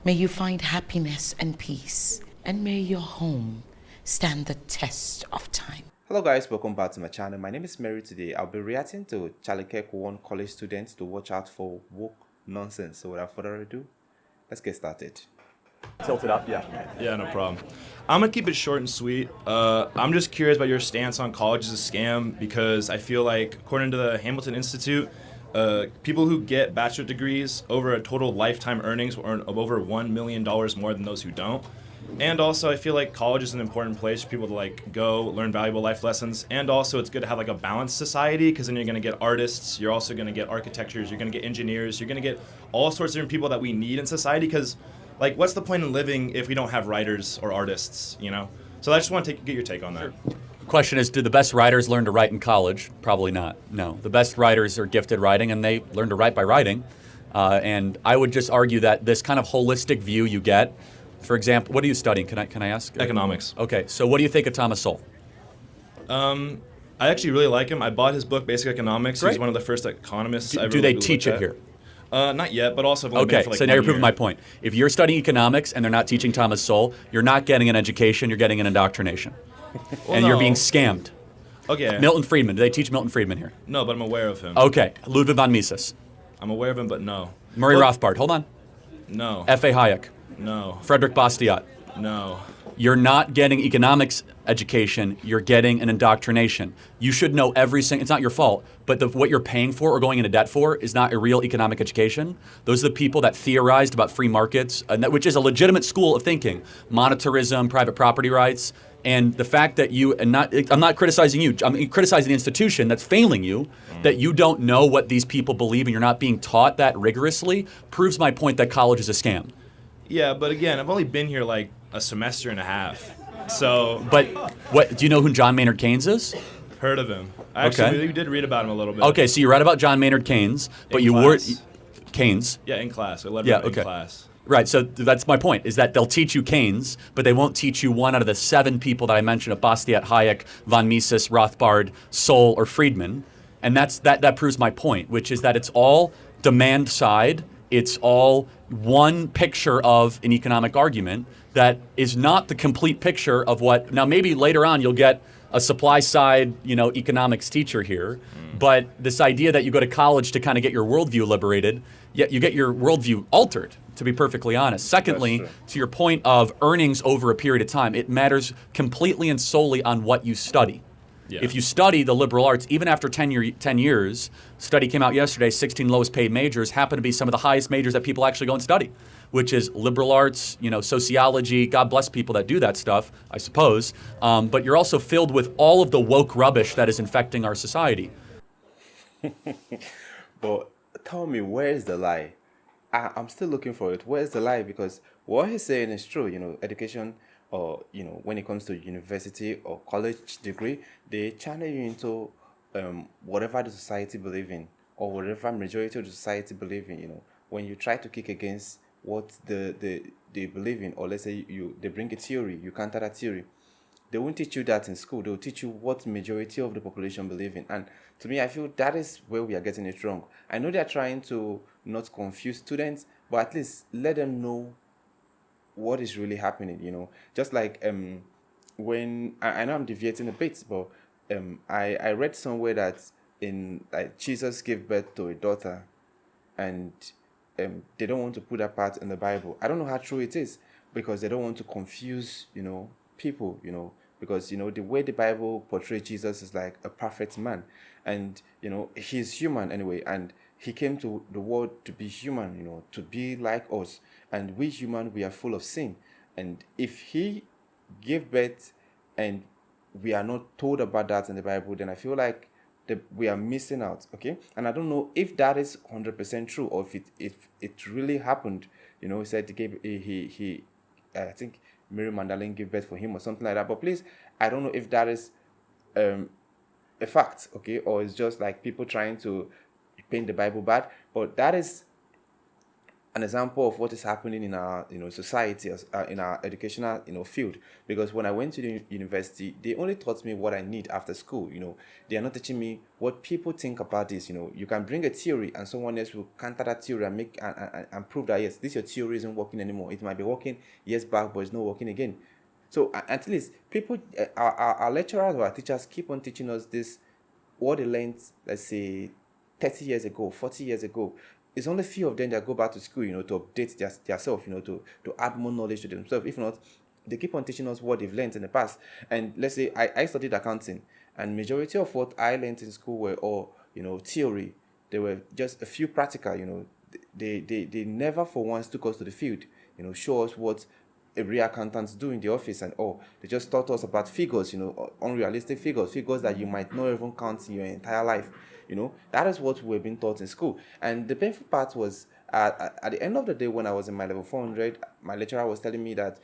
May you find happiness and peace, and may your home stand the test of time. Hello guys, welcome back to my channel. My name is Mary. Today I'll be reacting to Kirk warned college students to watch out for woke nonsense. So without further ado, let's get started. Tilt it up, yeah. Yeah, no problem. I'm gonna keep it short and sweet. I'm just curious about your stance on college as a scam, because I feel like, according to the Hamilton Institute, people who get bachelor degrees over a total lifetime earnings will earn over $1 million more than those who don't. And also, I feel like college is an important place for people to like go learn valuable life lessons. And also, it's good to have like a balanced society, because then you're gonna get artists, you're also gonna get architectures, you're gonna get engineers, you're gonna get all sorts of different people that we need in society. Because, like, what's the point in living if we don't have writers or artists? You know. So I just want to get your take on that. Sure. Question is, do the best writers learn to write in college? Probably not. No, the best writers are gifted writing, and they learn to write by writing. And I would just argue that this kind of holistic view you get. For example, what are you studying? Can I ask? Economics. Okay, so what do you think of Thomas Sowell? I actually really like him. I bought his book, Basic Economics. Great. He's one of the first economists I ever Do they really teach looked it at. here? Not yet, but also I've only been Okay, for like so now 1 you're proving year. my point. If you're studying economics and they're not teaching Thomas Sowell, you're not getting an education, you're getting an indoctrination. Well, and you're no. being scammed. Okay. Milton Friedman, do they teach Milton Friedman here? No, but I'm aware of him. Okay, Ludwig von Mises. I'm aware of him, but no. Murray Well, Rothbard, hold on. No. F.A. Hayek. No. Frederick Bastiat. No. You're not getting economics education, you're getting an indoctrination. You should know every single, it's not your fault, but what you're paying for or going into debt for is not a real economic education. Those are the people that theorized about free markets, which is a legitimate school of thinking, monetarism, private property rights, and the fact that I'm not criticizing you, I'm criticizing the institution that's failing you, that you don't know what these people believe and you're not being taught that rigorously, proves my point that college is a scam. Yeah, but again, I've only been here like a semester and a half. So. But do you know who John Maynard Keynes is? Heard of him. Actually, we did read about him a little bit. Okay, so you read about John Maynard Keynes, but In class. Keynes. Yeah, in class. I learned Yeah, about it okay. in class. Right, so that's my point, is that they'll teach you Keynes, but they won't teach you one out of the 7 people that I mentioned, of Bastiat, Hayek, von Mises, Rothbard, Sowell, or Friedman. And that proves my point, which is that it's all demand side, it's all one picture of an economic argument that is not the complete picture of what, now maybe later on you'll get a supply side, economics teacher here, but this idea that you go to college to kind of get your worldview liberated, yet you get your worldview altered, to be perfectly honest. Secondly, to your point of earnings over a period of time, it matters completely and solely on what you study. Yeah. If you study the liberal arts, even after 10 years, study came out yesterday, 16 lowest paid majors happen to be some of the highest majors that people actually go and study, which is liberal arts, sociology. God bless people that do that stuff, I suppose. But you're also filled with all of the woke rubbish that is infecting our society. But tell me, where's the lie? I'm still looking for it. Where's the lie? Because what he's saying is true. Education, or when it comes to university or college degree, they channel you into whatever the society believe in, or whatever majority of the society believe in. When you try to kick against what they believe in, or let's say they bring a theory, you counter that theory. They won't teach you that in school. They'll teach you what majority of the population believe in. And to me, I feel that is where we are getting it wrong. I know they're trying to not confuse students, but at least let them know what is really happening, Just like when, I know I'm deviating a bit, but I read somewhere that Jesus gave birth to a daughter, and they don't want to put that part in the Bible. I don't know how true it is, because they don't want to confuse, people, because, the way the Bible portrays Jesus is like a perfect man, and, he's human anyway, and he came to the world to be human, to be like us, and we human, we are full of sin. And if he gave birth and we are not told about that in the Bible, then I feel like we are missing out, okay? And I don't know if that is 100% true, or if it really happened. He said he I think Mary Magdalene gave birth for him or something like that. But please, I don't know if that is a fact, okay? Or it's just like people trying to paint the Bible bad. But that is an example of what is happening in our society, in our educational field. Because when I went to the university, they only taught me what I need after school. They are not teaching me what people think about this. You can bring a theory and someone else will counter that theory and make and prove that yes, this your theory isn't working anymore. It might be working years back, but it's not working again. So at least people, our lecturers or our teachers keep on teaching us this, what they learned, let's say 30 years ago, 40 years ago. It's only few of them that go back to school, to update their self, to add more knowledge to themselves. If not, they keep on teaching us what they've learned in the past. And let's say I studied accounting, and majority of what I learned in school were all, theory. There were just a few practical, they never for once took us to the field, show us what a real accountants do in the office and all. They just taught us about figures, unrealistic figures that you might not even count in your entire life. That is what we've been taught in school. And the painful part was at the end of the day, when I was in my level 400, my lecturer was telling me that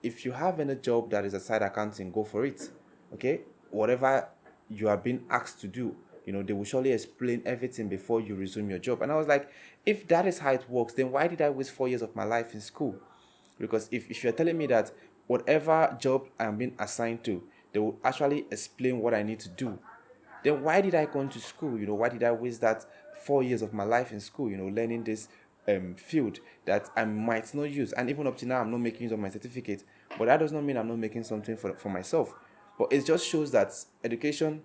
if you have any job that is aside accounting, go for it. Okay, whatever you are being asked to do, they will surely explain everything before you resume your job. And I was like, if that is how it works, then why did I waste 4 years of my life in school? Because if you're telling me that whatever job I'm being assigned to, they will actually explain what I need to do, then why did I go into school? Why did I waste that 4 years of my life in school, learning this field that I might not use? And even up to now, I'm not making use of my certificate. But that does not mean I'm not making something for myself. But it just shows that education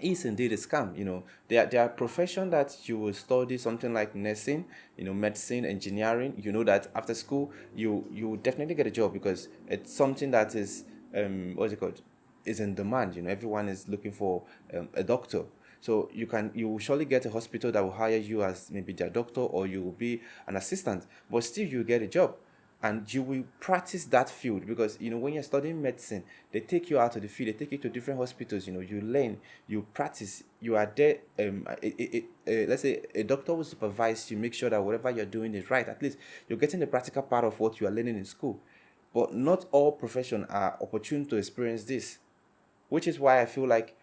is indeed a scam. There are professions that you will study something like nursing, medicine, engineering. That after school you definitely get a job because it's something that is what's it called, is in demand. Everyone is looking for a doctor. So you will surely get a hospital that will hire you as maybe their doctor, or you will be an assistant, but still you get a job. And you will practice that field because when you're studying medicine, they take you out of the field, they take you to different hospitals. You learn, you practice, you are there. Let's say a doctor will supervise you, make sure that whatever you're doing is right. At least you're getting the practical part of what you are learning in school. But not all professions are opportune to experience this, which is why I feel like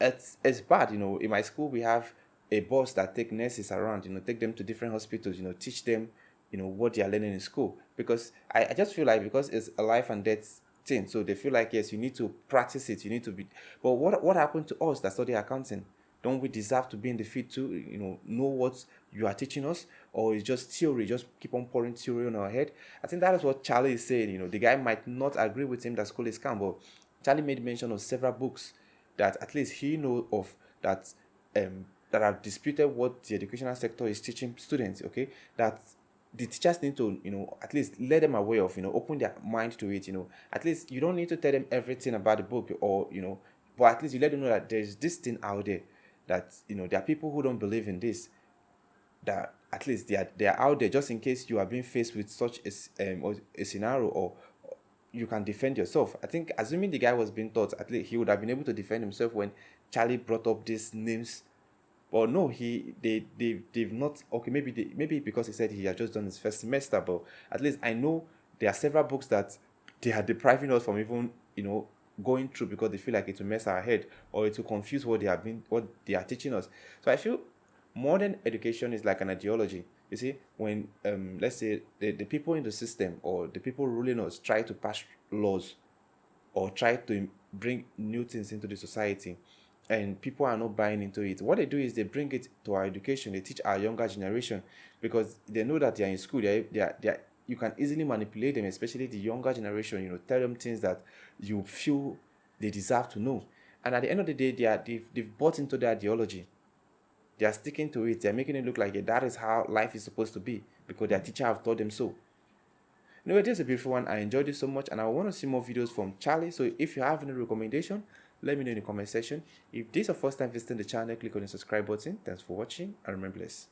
it's bad. In my school we have a boss that take nurses around, take them to different hospitals, teach them what they are learning in school, because I just feel like because it's a life and death thing, so they feel like yes, you need to practice it, you need to be. But what happened to us that study accounting? Don't we deserve to be in the field too? Know what you are teaching us, or is just theory? Just keep on pouring theory on our head. I think that is what Charlie is saying. The guy might not agree with him that school is scam, but Charlie made mention of several books that at least he knows of that have disputed what the educational sector is teaching students. Okay, that the teachers need to, at least let them aware of, open their mind to it. At least you don't need to tell them everything about the book, or but at least you let them know that there's this thing out there, that there are people who don't believe in this, that at least they are out there, just in case you are being faced with such a scenario, or you can defend yourself. I think, assuming the guy was being taught, at least he would have been able to defend himself when Charlie brought up these names. But no, they've not. Okay, maybe because he said he had just done his first semester. But at least I know there are several books that they are depriving us from even going through, because they feel like it will mess our head, or it will confuse what they are teaching us. So I feel modern education is like an ideology. You see, when let's say the people in the system, or the people ruling us, try to pass laws or try to bring new things into the society, and people are not buying into it, what they do is they bring it to our education. They teach our younger generation, because they know that they are in school. They are, you can easily manipulate them, especially the younger generation. Tell them things that you feel they deserve to know. And at the end of the day, they've bought into the ideology. They are sticking to it. They're making it look like that is how life is supposed to be, because their teacher have taught them so. Anyway, this is a beautiful one. I enjoyed it so much, and I want to see more videos from Charlie. So if you have any recommendation, let me know in the comment section. If this is your first time visiting the channel, click on the subscribe button. Thanks for watching, and remember blessed.